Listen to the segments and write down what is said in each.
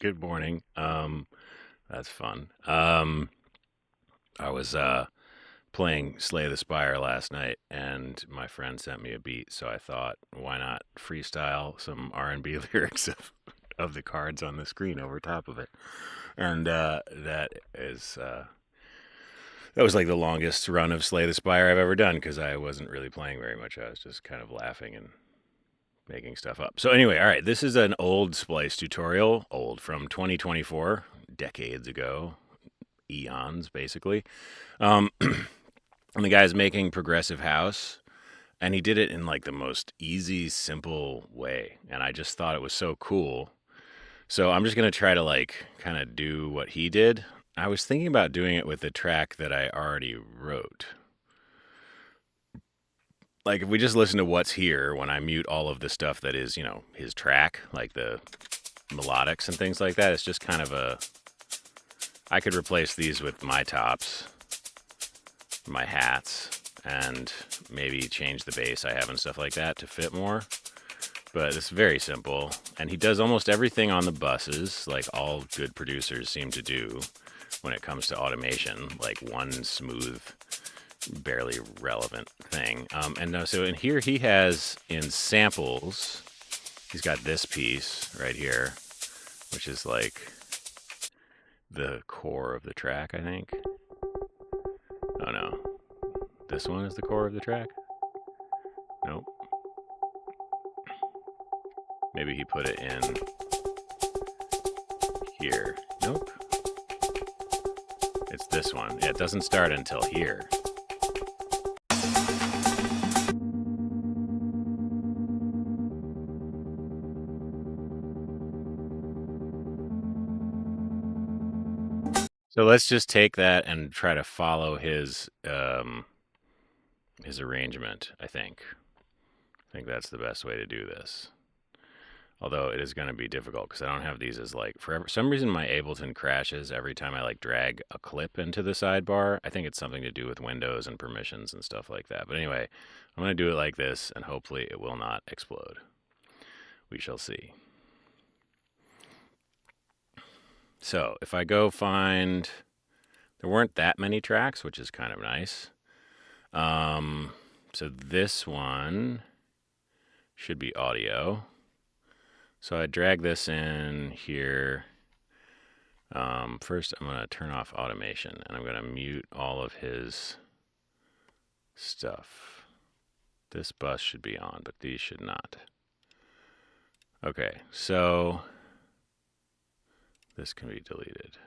Good morning. That's fun. I was playing Slay the Spire last night, and my friend sent me a beat, so I thought, why not freestyle some R&B lyrics of the cards on the screen over top of it? And that was like the longest run of Slay the Spire I've ever done because I wasn't really playing very much. I was just kind of laughing and making stuff up. So anyway, all right, this is an old splice tutorial, old from 2024, decades ago, eons basically. And the guy's making progressive house, and he did it in like the most easy, simple way, and I just thought it was so cool. So I'm just gonna try to like kind of do what he did. I was thinking about doing it with the track that I already wrote. Like if we just listen to what's here when I mute all of the stuff that is, his track, like the melodics and things like that, it's just kind of I could replace these with my tops, my hats, and maybe change the bass I have and stuff like that to fit more. But it's very simple. And he does almost everything on the buses, like all good producers seem to do when it comes to automation, like one smooth, barely relevant thing. So in here he has in samples, he's got this piece right here, which is like the core of the track, I think. Oh no, this one is the core of the track? Nope. Maybe he put it in here. Nope. It's this one. Yeah, it doesn't start until here. So let's just take that and try to follow his arrangement, I think. I think that's the best way to do this. Although it is going to be difficult because I don't have these as like, for some reason my Ableton crashes every time I like drag a clip into the sidebar. I think it's something to do with Windows and permissions and stuff like that. But anyway, I'm going to do it like this and hopefully it will not explode. We shall see. So if I go find, there weren't that many tracks, which is kind of nice. So this one should be audio. So I drag this in here. First, I'm going to turn off automation, and I'm going to mute all of his stuff. This bus should be on, but these should not. Okay, so this can be deleted.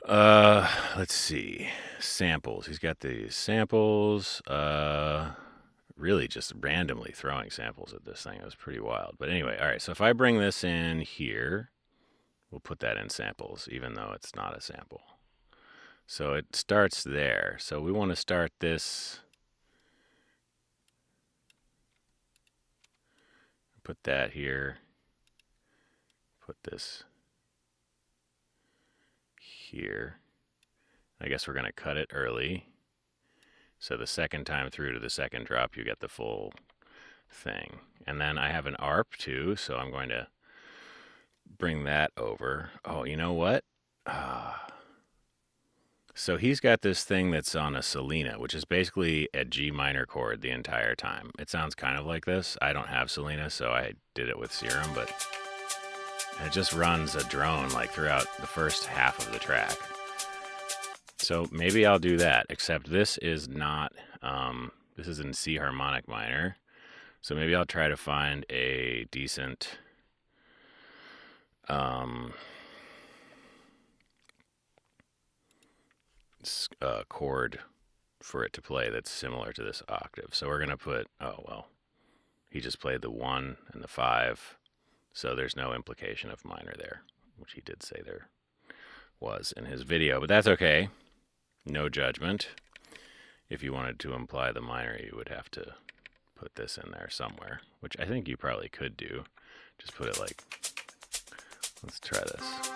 Let's see. Samples. He's got these samples. Really just randomly throwing samples at this thing. It was pretty wild. But anyway, all right. So if I bring this in here, we'll put that in samples, even though it's not a sample. So it starts there. So we want to start this. Put that here. Put this here. I guess we're going to cut it early. So the second time through to the second drop, you get the full thing. And then I have an ARP too, so I'm going to bring that over. Oh, you know what? So he's got this thing that's on a Selena, which is basically a G minor chord the entire time. It sounds kind of like this. I don't have Selena, so I did it with Serum, but it just runs a drone like throughout the first half of the track. So maybe I'll do that, except this is not, this is in C harmonic minor. So maybe I'll try to find a decent chord for it to play that's similar to this octave. So we're going to put, oh, well, he just played the 1 and the 5, so there's no implication of minor there, which he did say there was in his video, but that's okay. No judgment. If you wanted to imply the minor, you would have to put this in there somewhere, which I think you probably could do. Just put it like, let's try this.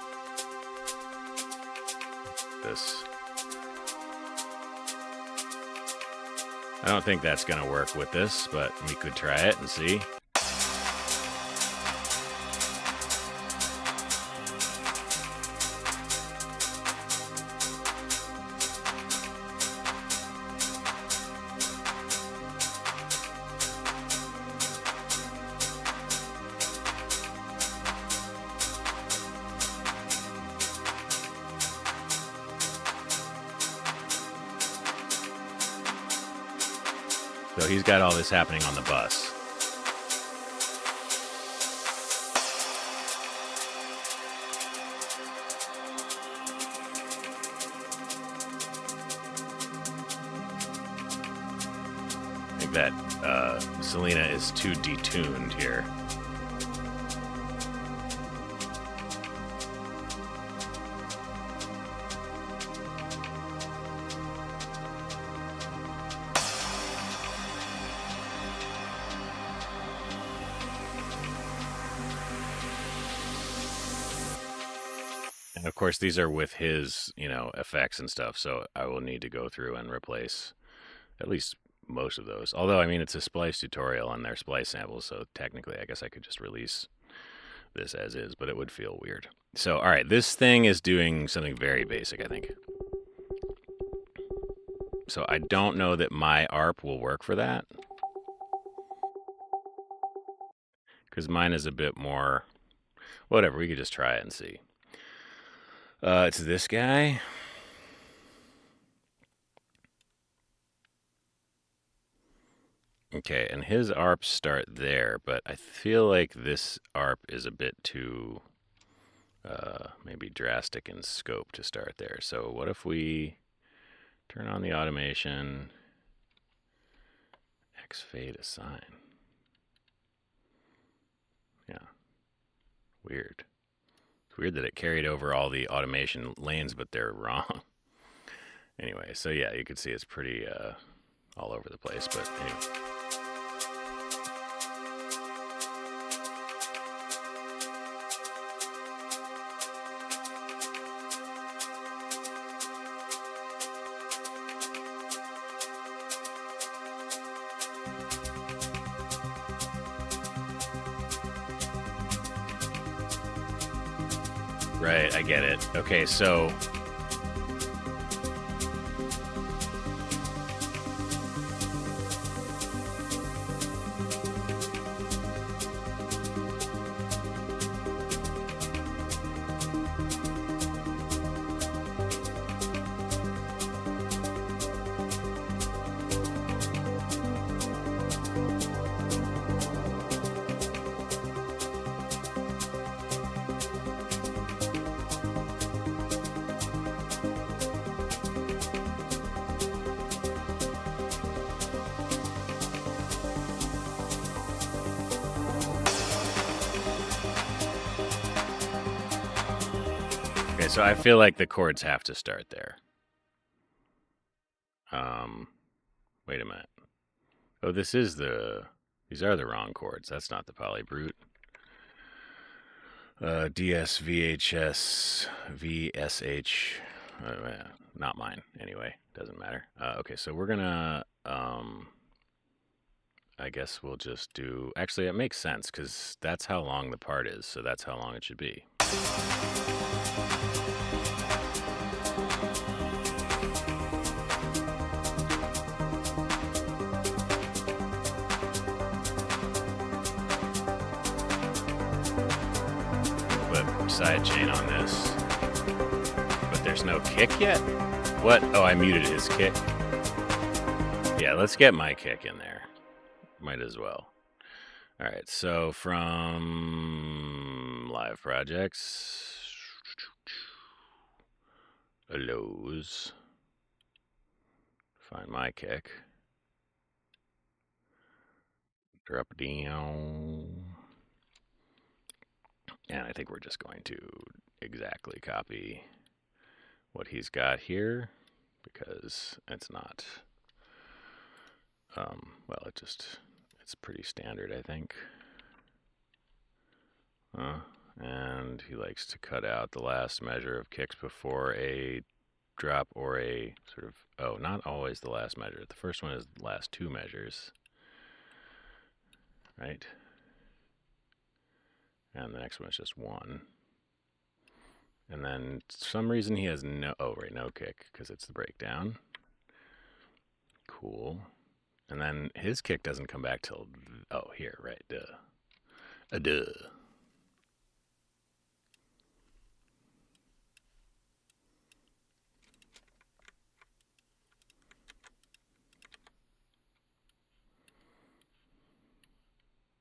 This. I don't think that's going to work with this, but we could try it and see. So he's got all this happening on the bus. I think that Selena is too detuned here. And of course, these are with his, effects and stuff. So I will need to go through and replace at least most of those. Although, I mean, it's a splice tutorial and they're splice samples. So technically, I guess I could just release this as is, but it would feel weird. So, all right, this thing is doing something very basic, I think. So I don't know that my ARP will work for that. Because mine is a bit more... Whatever, we could just try it and see. It's this guy. Okay, and his ARPs start there, but I feel like this ARP is a bit too maybe drastic in scope to start there. So what if we turn on the automation, X fade assign? Yeah, weird. It's weird that it carried over all the automation lanes, but they're wrong. Anyway, so yeah, you can see it's pretty all over the place, but anyway. Right, I get it. Okay, so so I feel like the chords have to start there. Wait a minute. Oh, these are the wrong chords. That's not the polybrute. DS, VHS, VSH, not mine. Anyway, doesn't matter. Okay, so we're gonna, I guess we'll just do, actually it makes sense because that's how long the part is, so that's how long it should be. Sidechain on this, but there's no kick yet. What? Oh, I muted his kick. Yeah, let's get my kick in there. Might as well. All right, so from live projects, lows, find my kick, drop down. And I think we're just going to exactly copy what he's got here because it's not, well, it's pretty standard, I think. And he likes to cut out the last measure of kicks before a drop or a sort of, oh, not always the last measure. The first one is the last two measures, right? And the next one is just one. And then for some reason he has no kick because it's the breakdown. Cool. And then his kick doesn't come back till, oh, here, right, duh.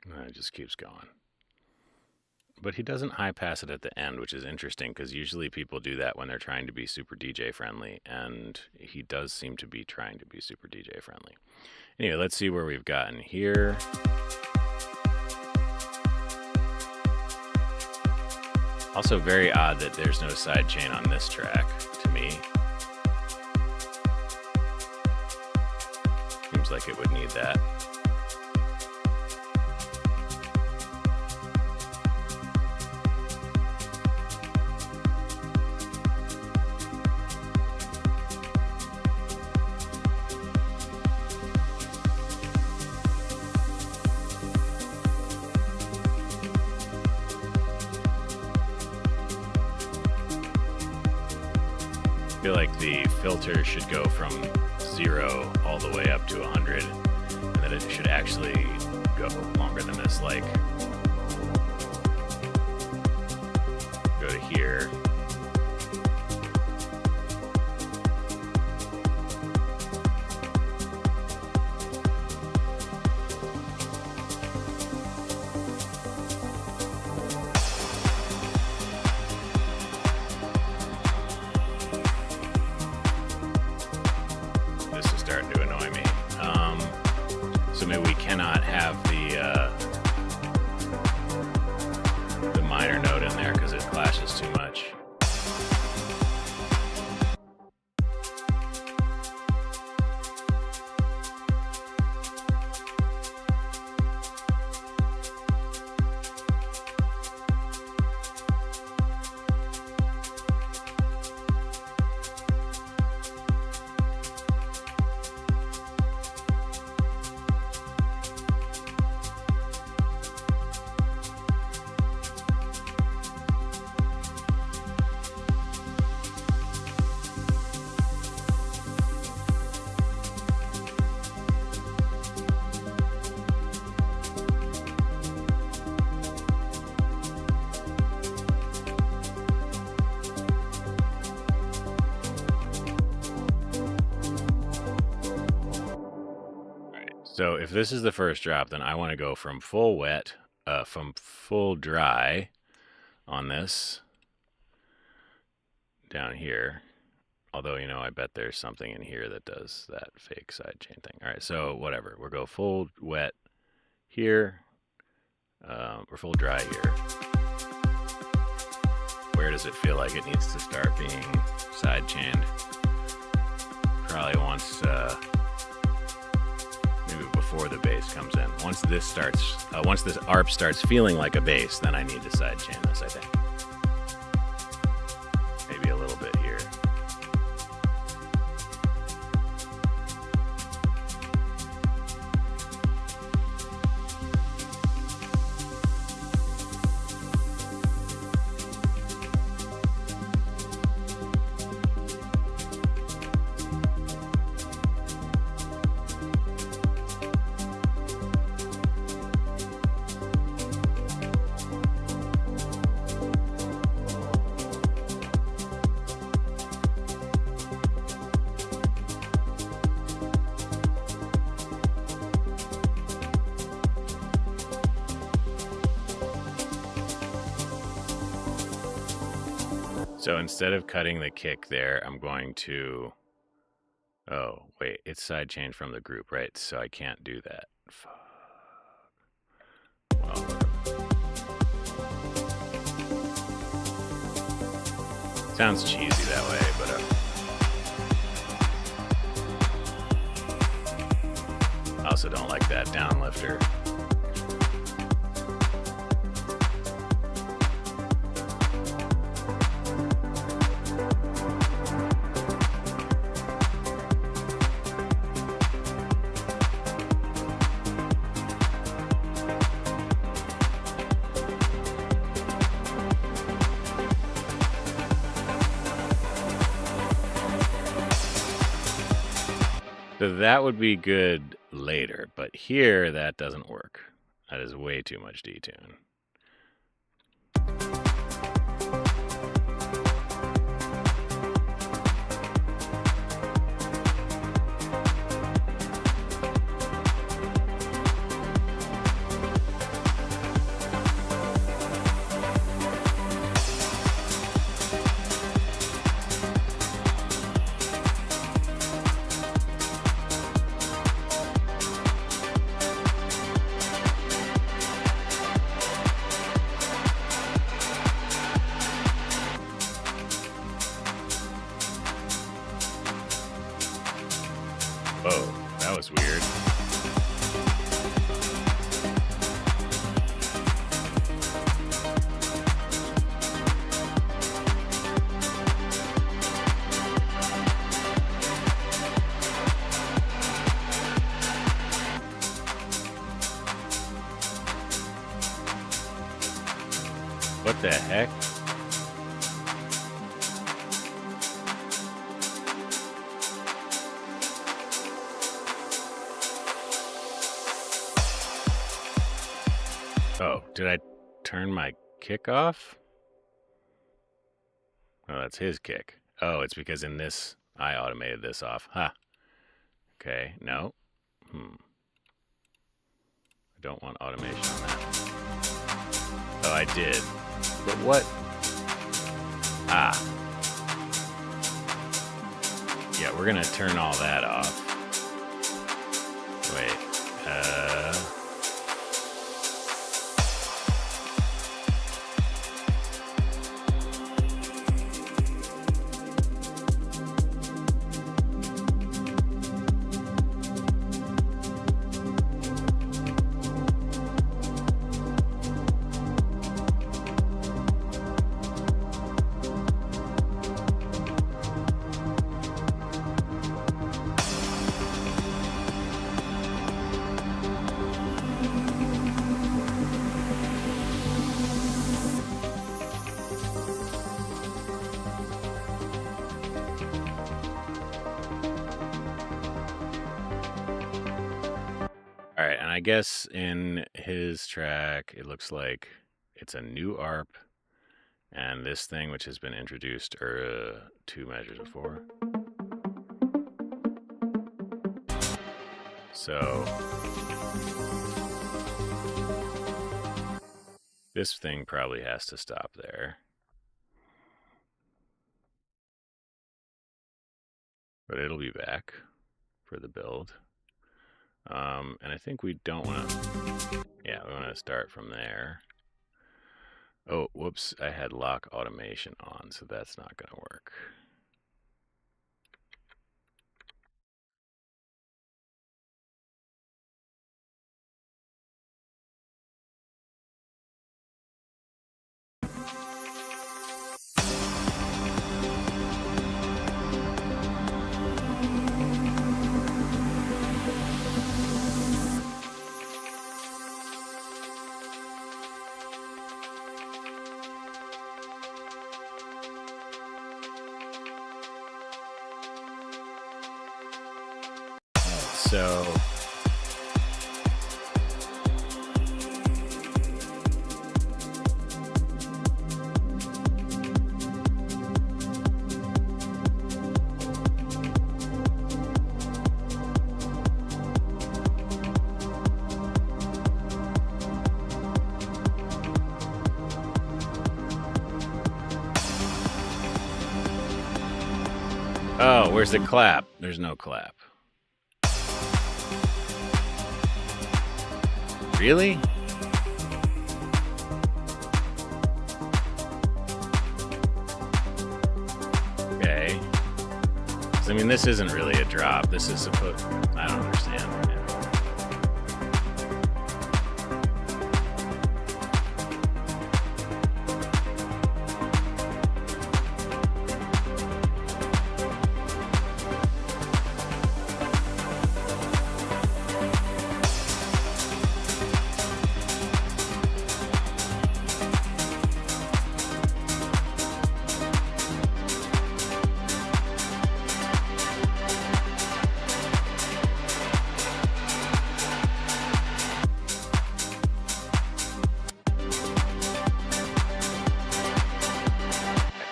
And it just keeps going. But he doesn't high pass it at the end, which is interesting because usually people do that when they're trying to be super DJ friendly, and he does seem to be trying to be super DJ friendly. Anyway, let's see where we've gotten here. Also very odd that there's no sidechain on this track, to me. Seems like it would need that. I feel like the filter should go from 0 all the way up to 100, and that it should actually go longer than this, like go to here. So maybe we cannot have the minor note in there because it clashes too much. So if this is the first drop, then I want to go from full wet, from full dry on this down here. Although, you know, I bet there's something in here that does that fake sidechain thing. All right, so whatever. We'll go full wet here, or full dry here. Where does it feel like it needs to start being sidechained? Probably once, maybe before the bass comes in. Once this starts, once this ARP starts feeling like a bass, then I need to sidechain this, I think. Maybe a little bit here. So instead of cutting the kick there, I'm going to, oh, wait, it's sidechained from the group, right? So I can't do that. Fuck. Well, whatever. Sounds cheesy that way, but I also don't like that downlifter. So that would be good later, but here that doesn't work. That is way too much detune. What the heck? Oh, did I turn my kick off? Oh, that's his kick. Oh, it's because in this, I automated this off. Huh. Okay, no. I don't want automation on that. Oh, I did. But what? Ah. Yeah, we're gonna turn all that off. Wait. All right, and I guess in his track, it looks like it's a new ARP, and this thing, which has been introduced 2 measures before. So this thing probably has to stop there. But it'll be back for the build. And I think we don't want to, yeah, we want to start from there. Oh, whoops, I had lock automation on, so that's not going to work. So oh, where's the clap? There's no clap. Really? Okay. 'Cause, I mean, this isn't really a drop. This is supposed... I don't understand.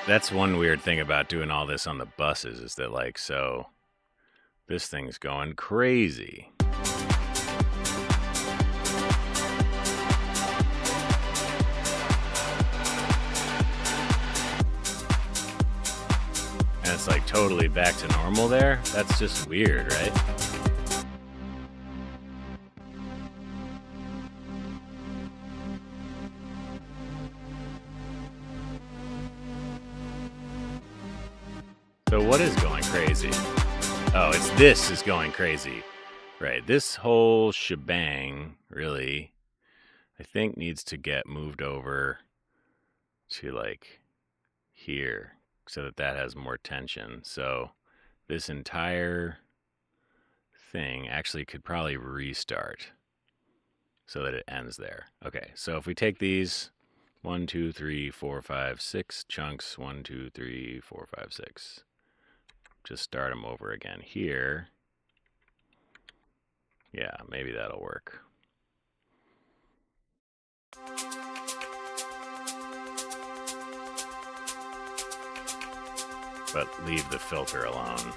That's one weird thing about doing all this on the buses is that, like, so this thing's going crazy. And it's like totally back to normal there. That's just weird, right? So what is going crazy? Oh, it's this is going crazy. Right. This whole shebang really, I think, needs to get moved over to like here so that that has more tension. So this entire thing actually could probably restart so that it ends there. Okay, so if we take these, 1, 2, 3, 4, 5, 6 chunks. 1, 2, 3, 4, 5, 6. Just start them over again here. Yeah, maybe that'll work. But leave the filter alone.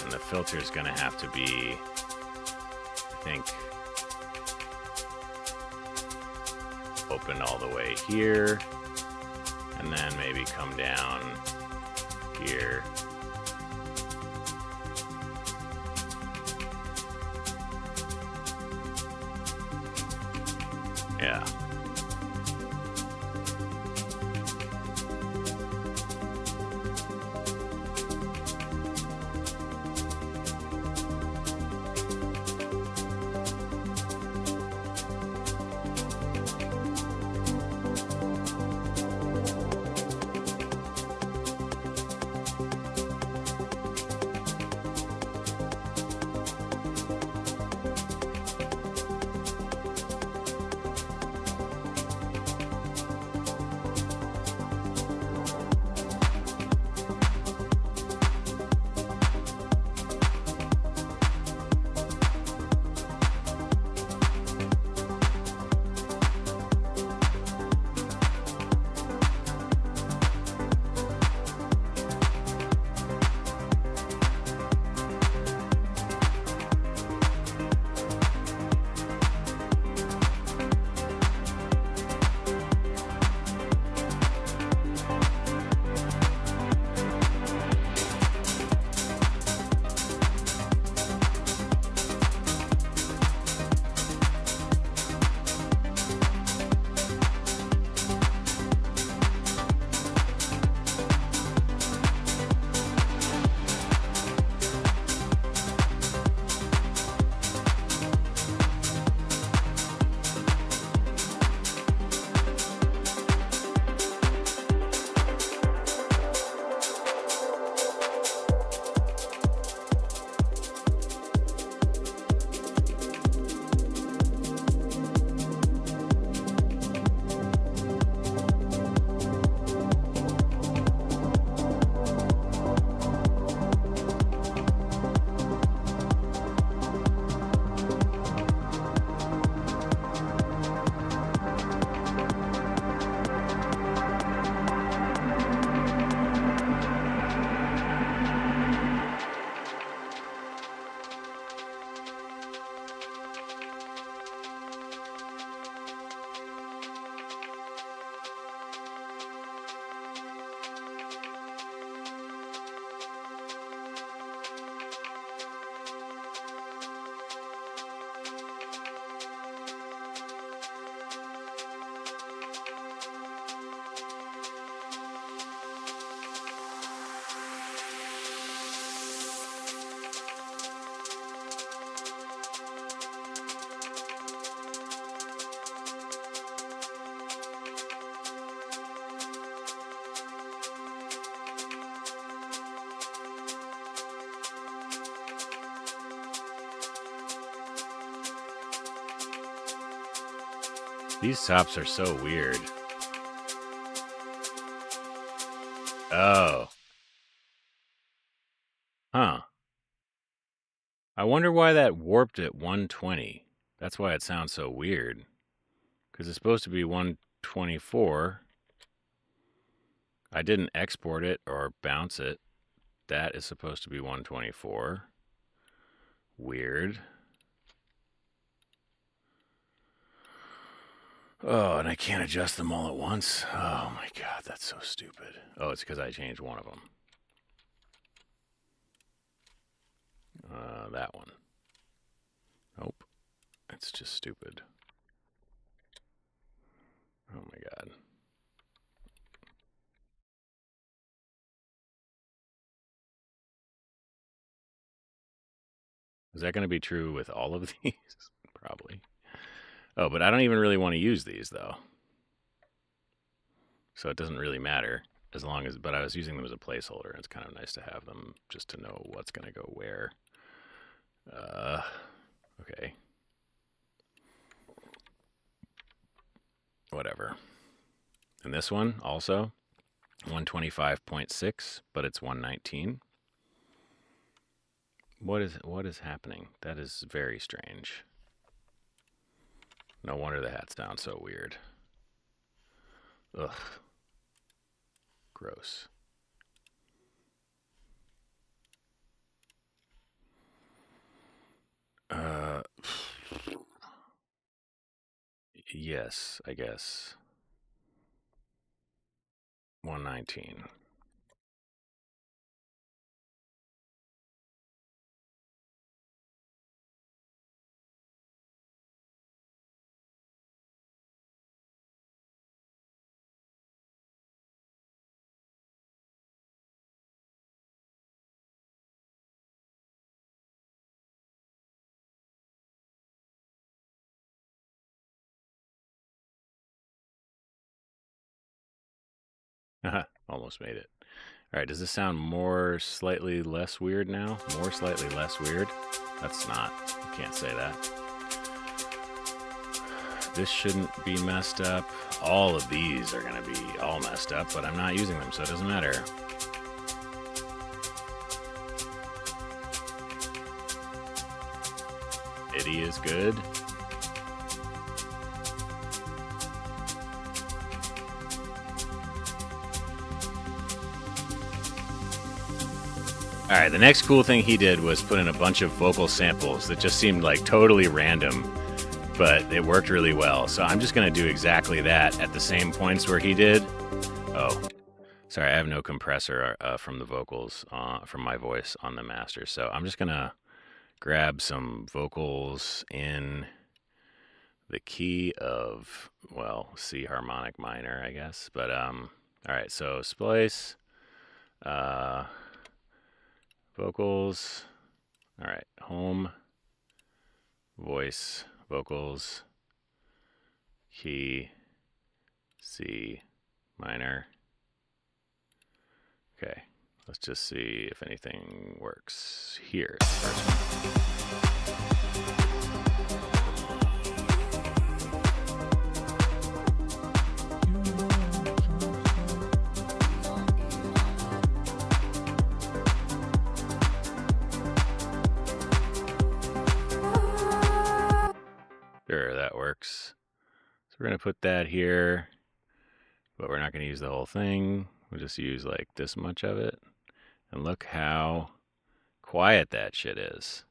And the filter is going to have to be, I think, open all the way here. And then maybe come down here. Yeah. These tops are so weird. Oh. Huh. I wonder why that warped at 120. That's why it sounds so weird. Because it's supposed to be 124. I didn't export it or bounce it. That is supposed to be 124. Weird. Oh, and I can't adjust them all at once. Oh my god, that's so stupid. Oh, it's because I changed one of them. That one. Nope. It's just stupid. Oh my god. Is that going to be true with all of these? Probably. Oh, but I don't even really want to use these, though. So it doesn't really matter as long as, but I was using them as a placeholder. And it's kind of nice to have them just to know what's going to go where. Okay. Whatever. And this one also 125.6, but it's 119. What is happening? That is very strange. No wonder the hat sounds so weird. Ugh. Gross. Yes, I guess. 119. Almost made it. All right, does this sound more slightly less weird now? More slightly less weird? That's not. You can't say that. This shouldn't be messed up. All of these are going to be all messed up, but I'm not using them, so it doesn't matter. MIDI is good. All right, the next cool thing he did was put in a bunch of vocal samples that just seemed like totally random, but it worked really well. So I'm just going to do exactly that at the same points where he did. Oh, sorry, I have no compressor from the vocals, from my voice on the master. So I'm just going to grab some vocals in the key of, well, C harmonic minor, I guess. But, all right, so splice, vocals, all right, home, voice, vocals, key, C minor. Okay, let's just see if anything works. Here's the first one. Sure, that works. So we're going to put that here, but we're not going to use the whole thing. We'll just use like this much of it. And look how quiet that shit is.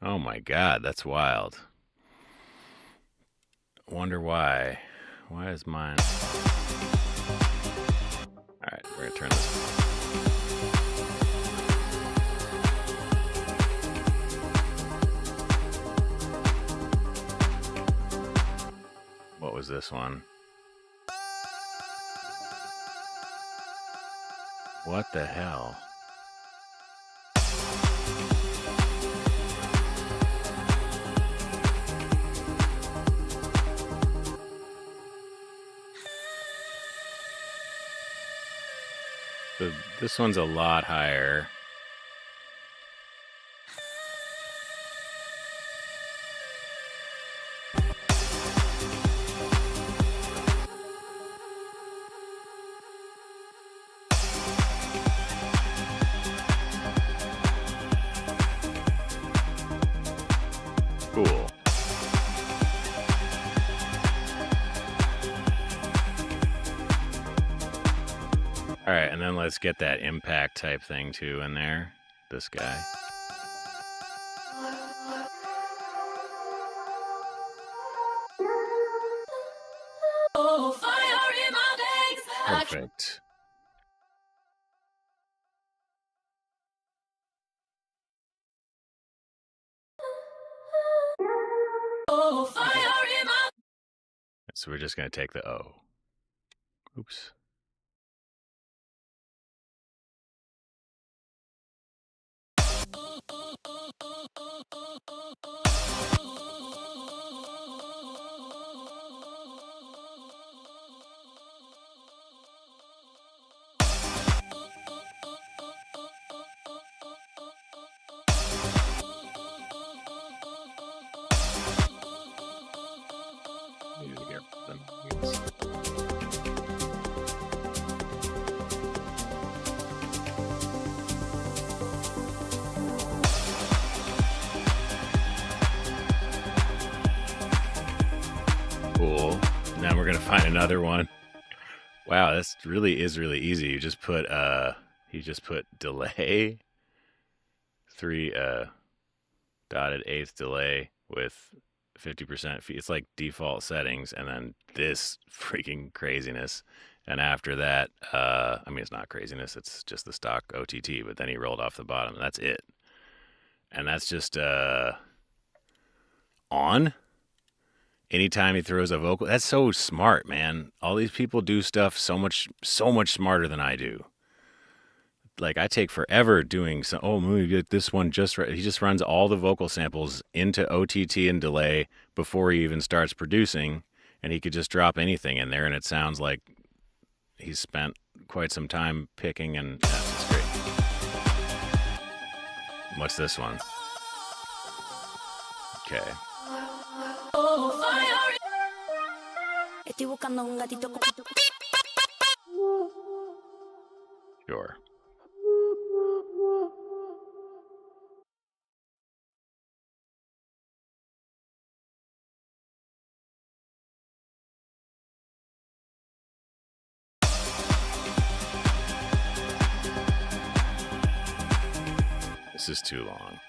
Oh my God, that's wild. Wonder why. Why is mine? All right, we're going to turn this. What was this one? What the hell? So this one's a lot higher. Cool. All right, and then let's get that impact type thing too in there. This guy. Oh, fire in my veins. Perfect. Oh, fire in my. So we're just going to take the O. Oops. samples. Cool. Now we're gonna find another one. Wow, this really is really easy. You just put delay, 3 dotted eighth delay with 50% fee. It's like default settings, and then this freaking craziness. And after that, I mean, it's not craziness, it's just the stock OTT, but then he rolled off the bottom. That's it. And that's just on. Anytime he throws a vocal, that's so smart, man. All these people do stuff so much smarter than I do. Like, I take forever doing some, let me get this one just right. He just runs all the vocal samples into OTT and delay before he even starts producing, and he could just drop anything in there, and it sounds like he's spent quite some time picking, and that's great. What's this one? Okay. Oh, fire. Estoy buscando un gatito. Sure. This is too long.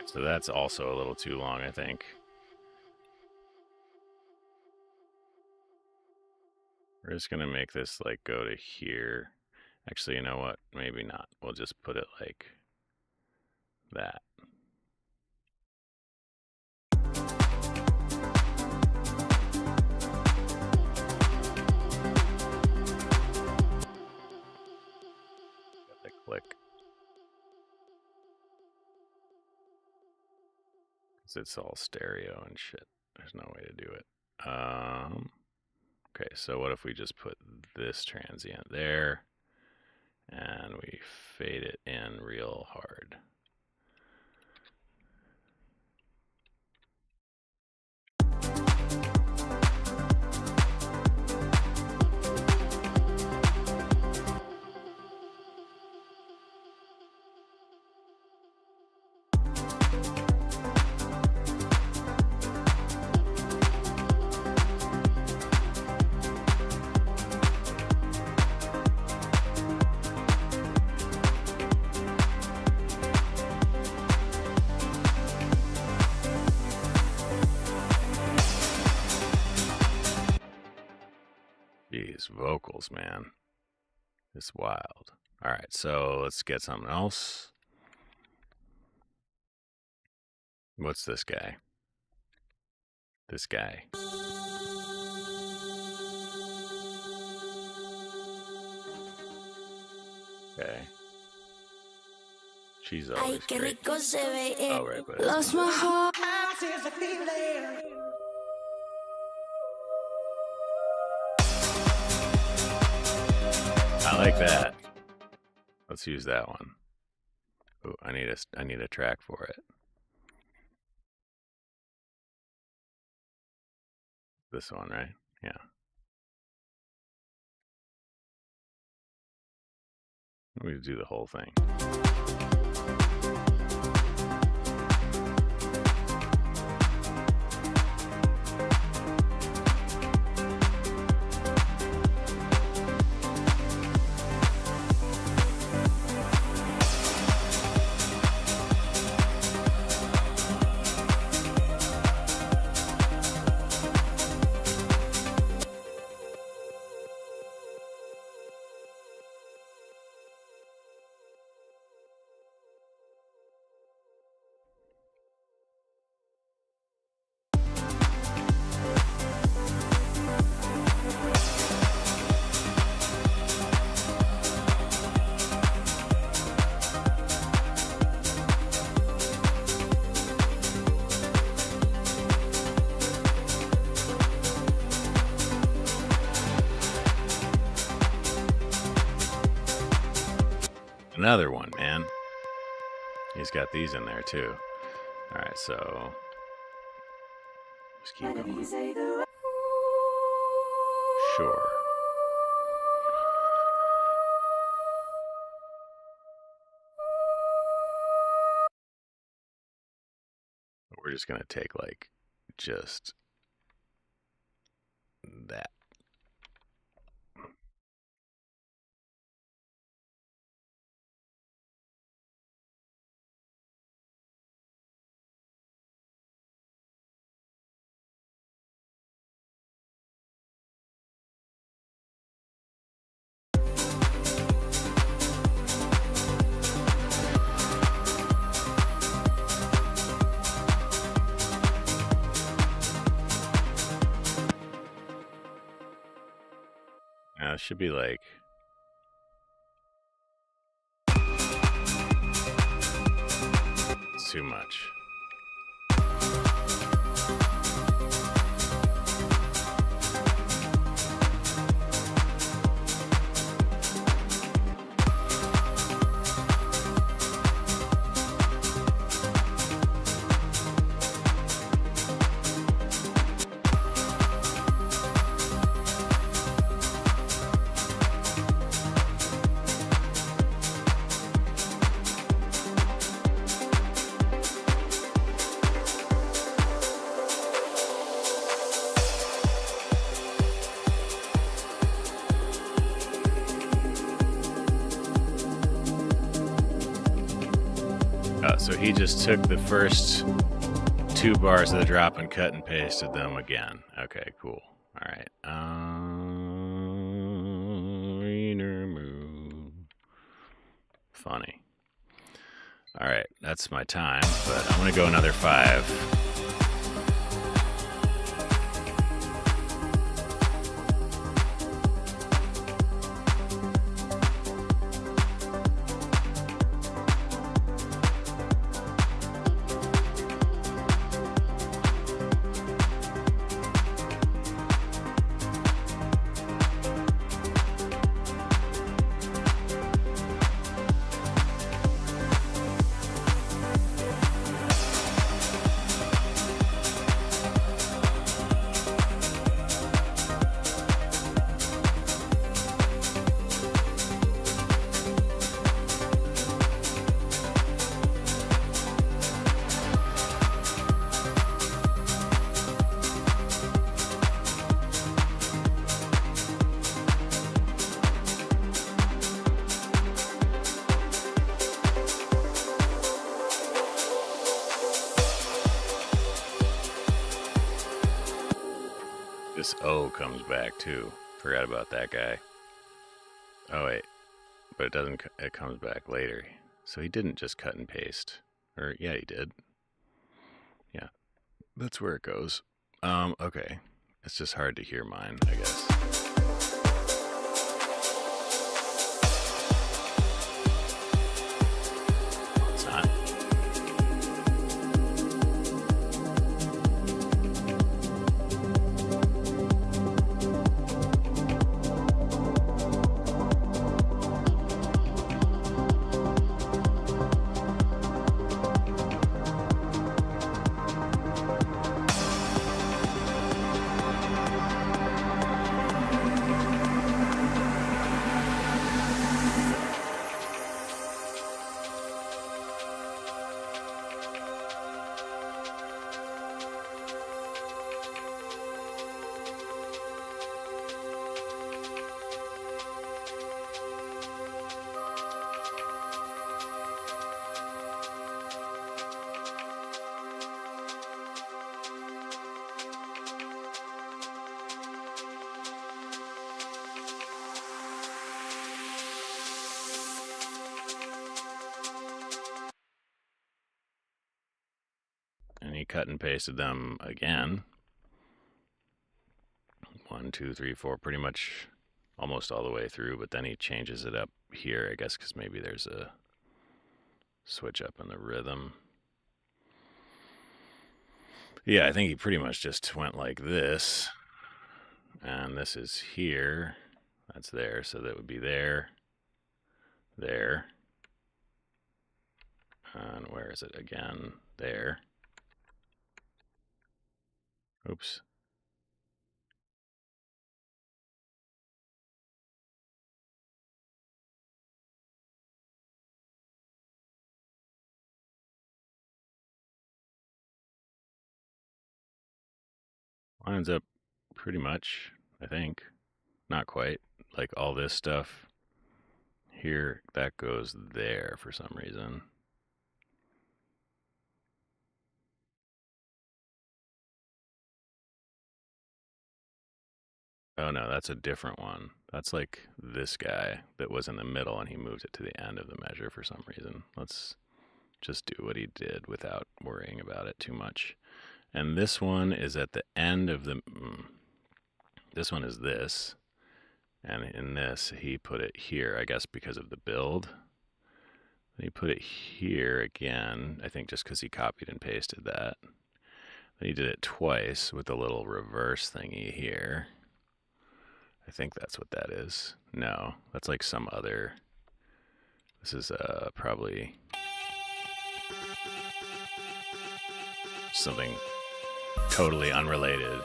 So that's also a little too long, I think. We're just gonna make this like go to here. Actually, you know what? Maybe not. We'll just put it like that. Got the click. It's all stereo and shit. There's no way to do it. Okay, so what if we just put this transient there and we fade it in real hard? These vocals, man. It's wild. All right, so let's get something else. What's this guy? This guy. Okay. She's always Ay, qué great. rico se ve. Oh, right, but Lost my heart. I like that. Let's use that one. Ooh, I need a track for it. This one, right? Yeah. We do the whole thing. Another one, man. He's got these in there too. All right, so just keep going. Sure. We're just gonna take like just that. Now it should be like too much. So he just took the first 2 bars of the drop and cut and pasted them again. Okay, cool. All right. Funny. All right, that's my time, but I'm gonna go another 5. This O comes back too. Forgot about that guy. Oh wait, but it doesn't. It comes back later. So he didn't just cut and paste, or yeah, he did. Yeah, that's where it goes. Okay, it's just hard to hear mine, I guess. It's not. And he cut and pasted them again. 1, 2, 3, 4, pretty much almost all the way through, but then he changes it up here, I guess, because maybe there's a switch up in the rhythm. Yeah, I think he pretty much just went like this, and this is here, that's there, so that would be there, there, And where is it again? There. Oops. Lines up pretty much, I think. Not quite. Like all this stuff here, that goes there for some reason. Oh no, that's a different one. That's like this guy that was in the middle and he moved it to the end of the measure for some reason. Let's just do what he did without worrying about it too much. And this one is at the end of the. This one is this. And in this, he put it here, I guess because of the build. Then he put it here again, I think just because he copied and pasted that. Then he did it twice with a little reverse thingy here. I think that's what that is. No, that's like some other. This is probably something totally unrelated.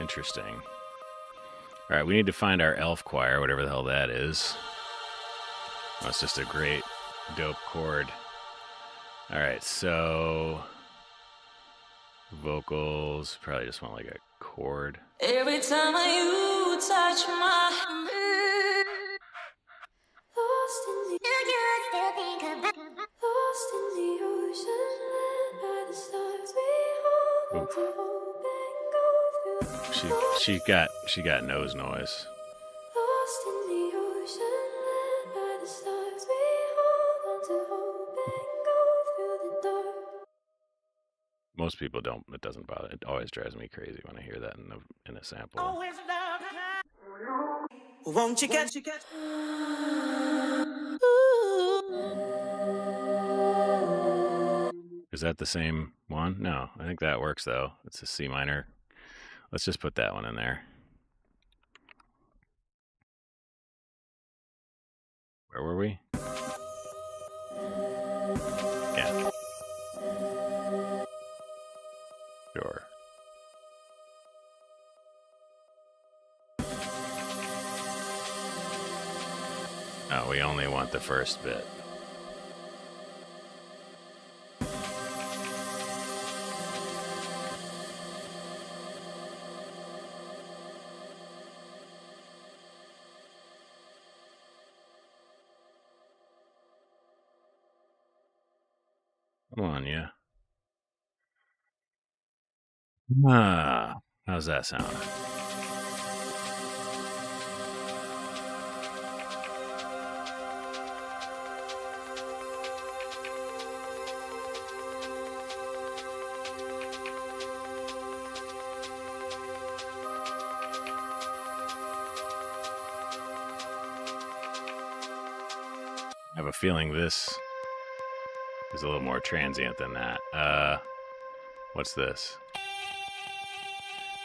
Interesting. All right, we need to find our elf choir, whatever the hell that is. That's just a great, dope chord. All right, so vocals, probably just want like a chord. Every time you touch my Lost in the ocean, led by the stars, we hold on to hope and go through. She got nose noise. Lost in the ocean, led by the stars, we hold on to hope and go through the dark. Most people don't. It doesn't bother. It always drives me crazy when I hear that in a sample. Won't you get? Is that the same one? No, I think that works though. It's a C minor. Let's just put that one in there. Where were we? Yeah. Sure. Oh, we only want the first bit. Come on, yeah. How's that sound? I have a feeling this is a little more transient than that. What's this?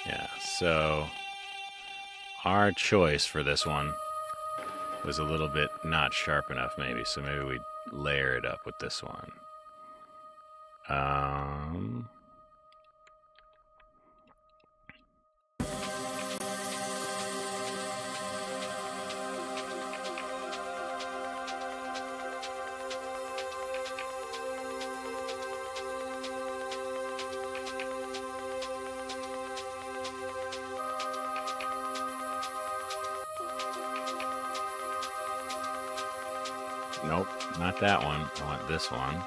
Yeah, so our choice for this one was a little bit not sharp enough, maybe. So maybe we layer it up with this one. Nope, not that one. I want this one.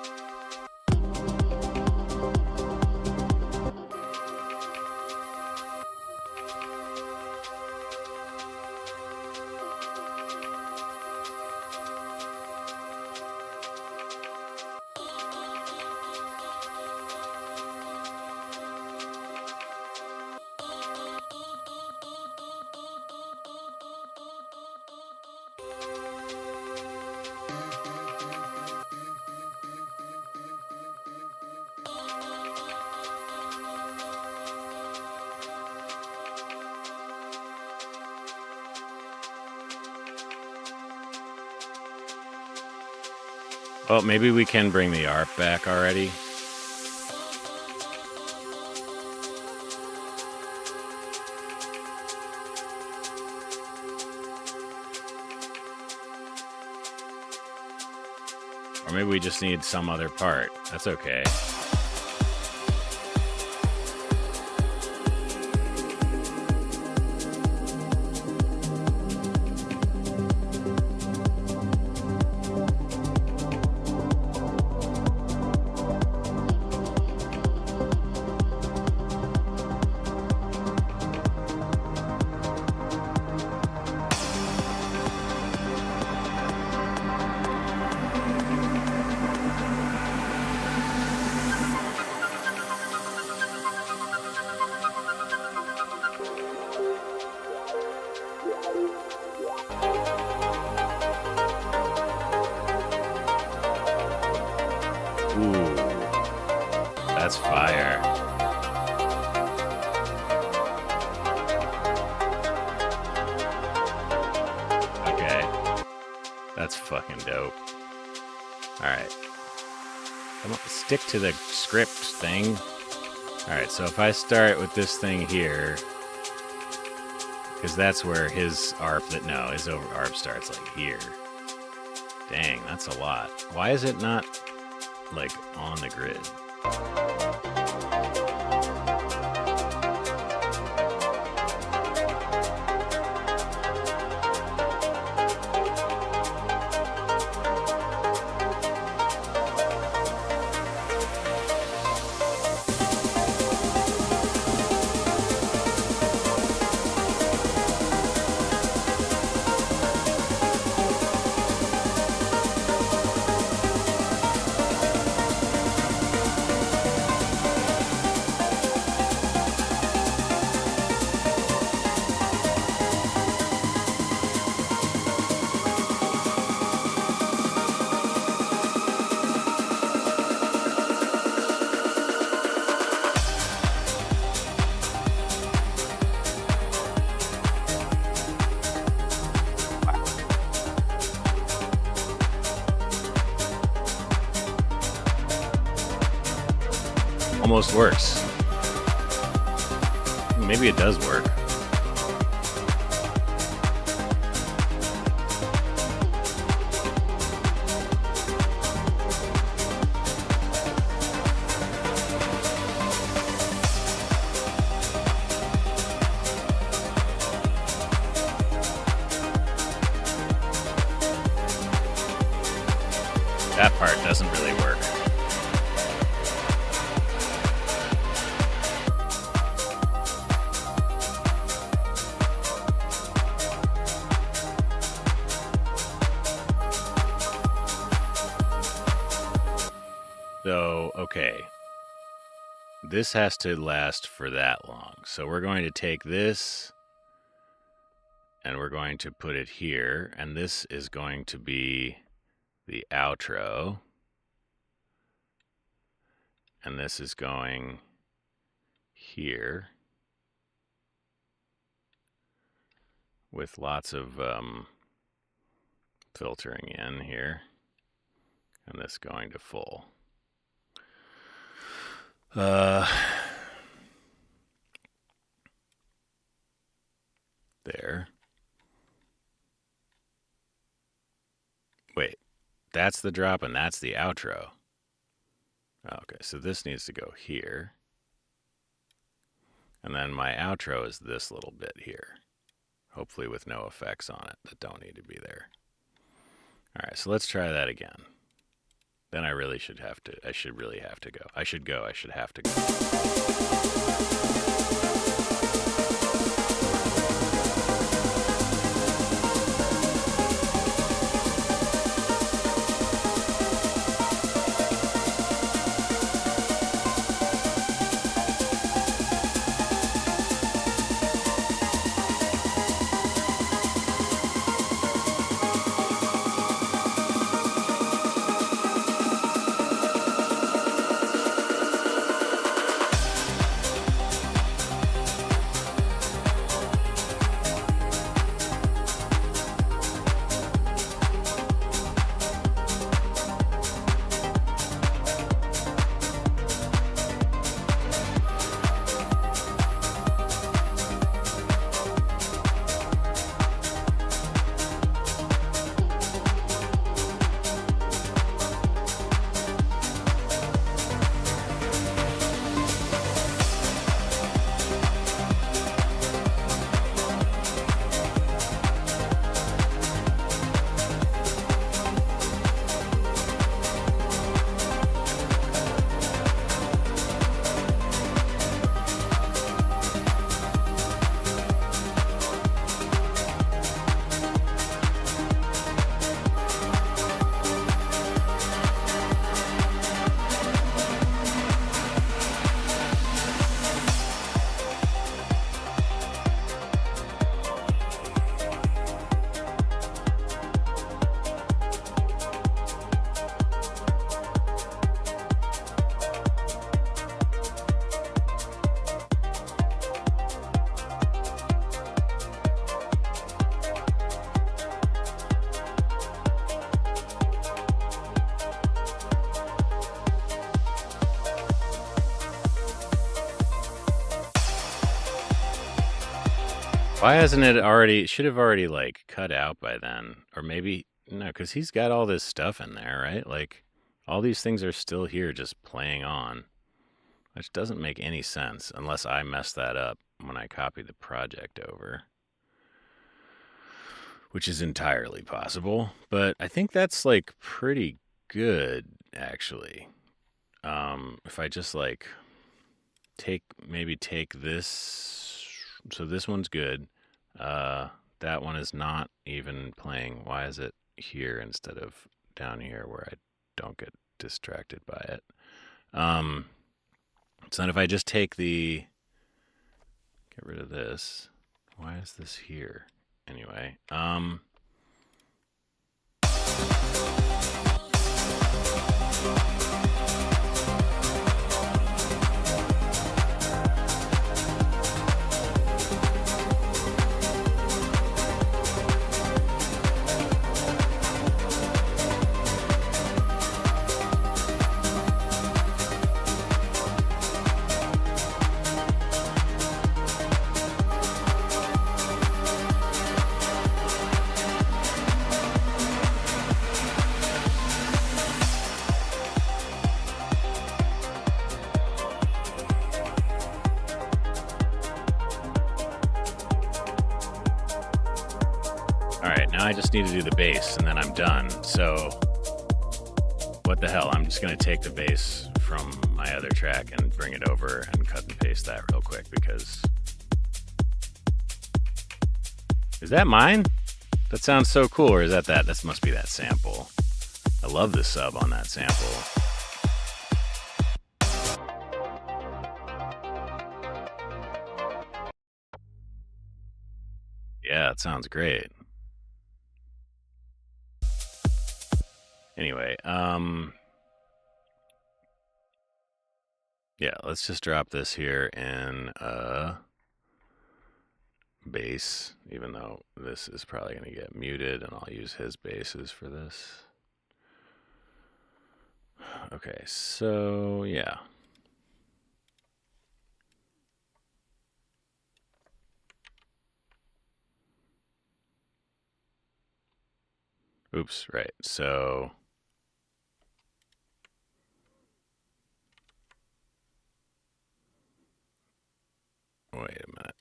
Oh, maybe we can bring the ARP back already. Or maybe we just need some other part. That's okay. Ooh, that's fire. Okay, that's fucking dope. Alright. Come on, stick to the script thing. Alright, so if I start with this thing here, because that's where his ARP, his ARP starts like here. Dang, that's a lot. Why is it not like on the grid? Almost works. Maybe it does work. That part doesn't really work. So, okay. This has to last for that long. So we're going to take this and we're going to put it here. And this is going to be the outro. And this is going here with lots of filtering in here. And this going to full. There. Wait, that's the drop and that's the outro. Okay, so this needs to go here. And then my outro is this little bit here. Hopefully with no effects on it that don't need to be there. All right, so let's try that again. Then I really should have to, I should really have to go. I should have to go. Why hasn't it already? It should have already like cut out by then, or maybe no, because he's got all this stuff in there, right? Like all these things are still here, just playing on, which doesn't make any sense unless I messed that up when I copied the project over, which is entirely possible. But I think that's like pretty good, actually. If I just like take this, so this one's good. That one is not even playing. Why is it here instead of down here where I don't get distracted by it? So then if I just take get rid of this, why is this here? Anyway, all right, now I just need to do the bass and then I'm done. So what the hell? I'm just going to take the bass from my other track and bring it over and cut and paste that real quick because... Is that mine? That sounds so cool, or is that? That must be that sample. I love the sub on that sample. Yeah, it sounds great. Anyway, yeah, let's just drop this here in bass, even though this is probably going to get muted, and I'll use his basses for this. Okay, so yeah. Oops, right. So wait a minute.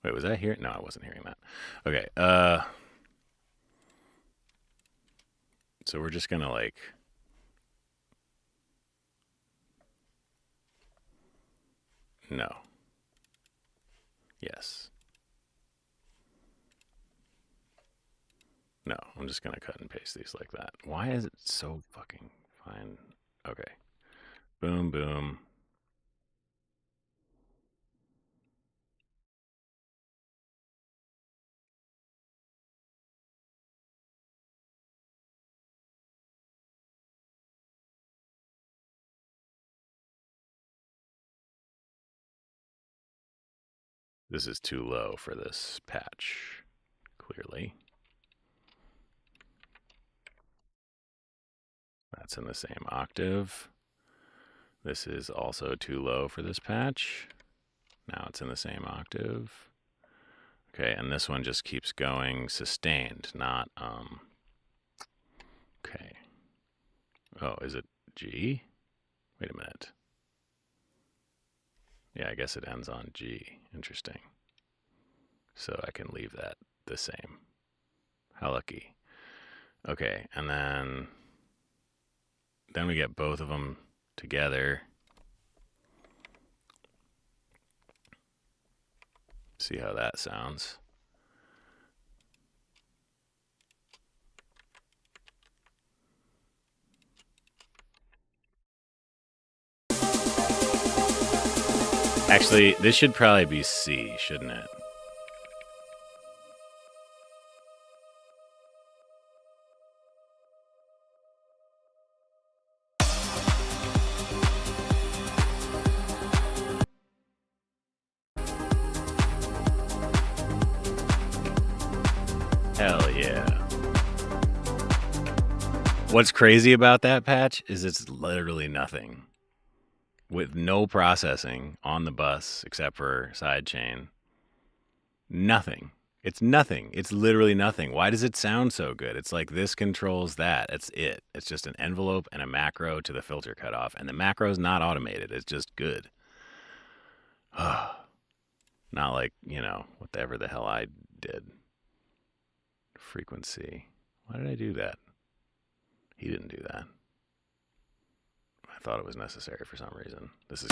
Wait, was I here? No, I wasn't hearing that. Okay, so we're just gonna like... No. Yes. No, I'm just gonna cut and paste these like that. Why is it so fucking fine? Okay. Boom, boom. This is too low for this patch, clearly. That's in the same octave. This is also too low for this patch. Now it's in the same octave. Okay, and this one just keeps going sustained, not, okay. Oh, is it G? Wait a minute. Yeah, I guess it ends on G. Interesting. So I can leave that the same. How lucky. Okay, and then we get both of them together. See how that sounds. Actually, this should probably be C, shouldn't it? Hell yeah. What's crazy about that patch is it's literally nothing. With no processing on the bus except for sidechain. Nothing. It's nothing. It's literally nothing. Why does it sound so good? It's like this controls that. It's it. It's just an envelope and a macro to the filter cutoff. And the macro is not automated. It's just good. Not like, whatever the hell I did. Frequency. Why did I do that? He didn't do that. I thought it was necessary for some reason. This is...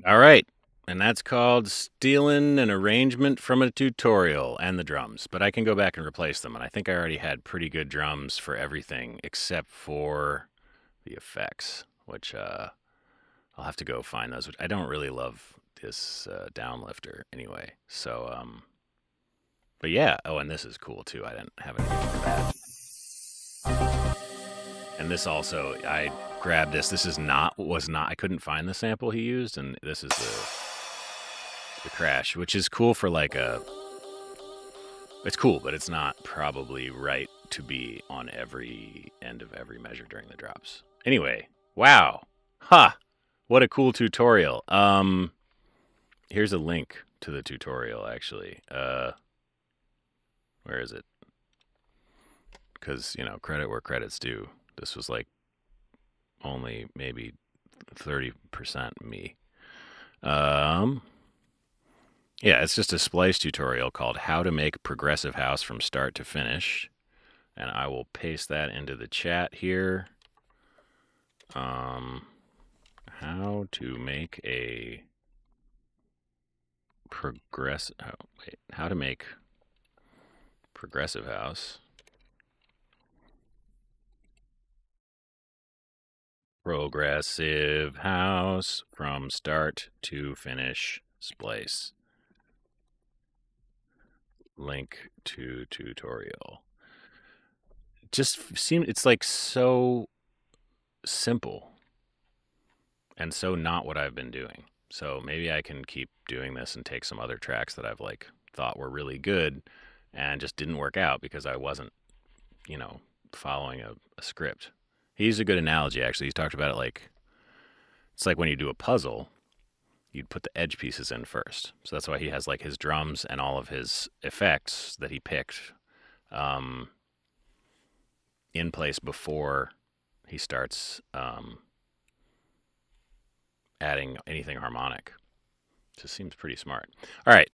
All right. And that's called stealing an arrangement from a tutorial and the drums. But I can go back and replace them. And I think I already had pretty good drums for everything except for the effects, which I'll have to go find those. Which I don't really love this downlifter anyway. So, but yeah. Oh, and this is cool too. I didn't have anything for that. And this also, I grabbed this. This is not, I couldn't find the sample he used. And this is the crash, which is cool for like it's cool, but it's not probably right to be on every end of every measure during the drops. Anyway, wow. What a cool tutorial. Here's a link to the tutorial actually. Where is it? Because, credit where credit's due. This was like only maybe 30% me. Yeah, it's just a splice tutorial called How to Make Progressive House from Start to Finish. And I will paste that into the chat here. How to make a how to make progressive house. Progressive house from start to finish splice. Link to tutorial. It's like so simple and so not what I've been doing. So maybe I can keep doing this and take some other tracks that I've like thought were really good and just didn't work out because I wasn't, following a script. He used a good analogy actually. He talked about it like it's like when you do a puzzle, you'd put the edge pieces in first. So that's why he has like his drums and all of his effects that he picked in place before he starts adding anything harmonic. Just seems pretty smart. All right.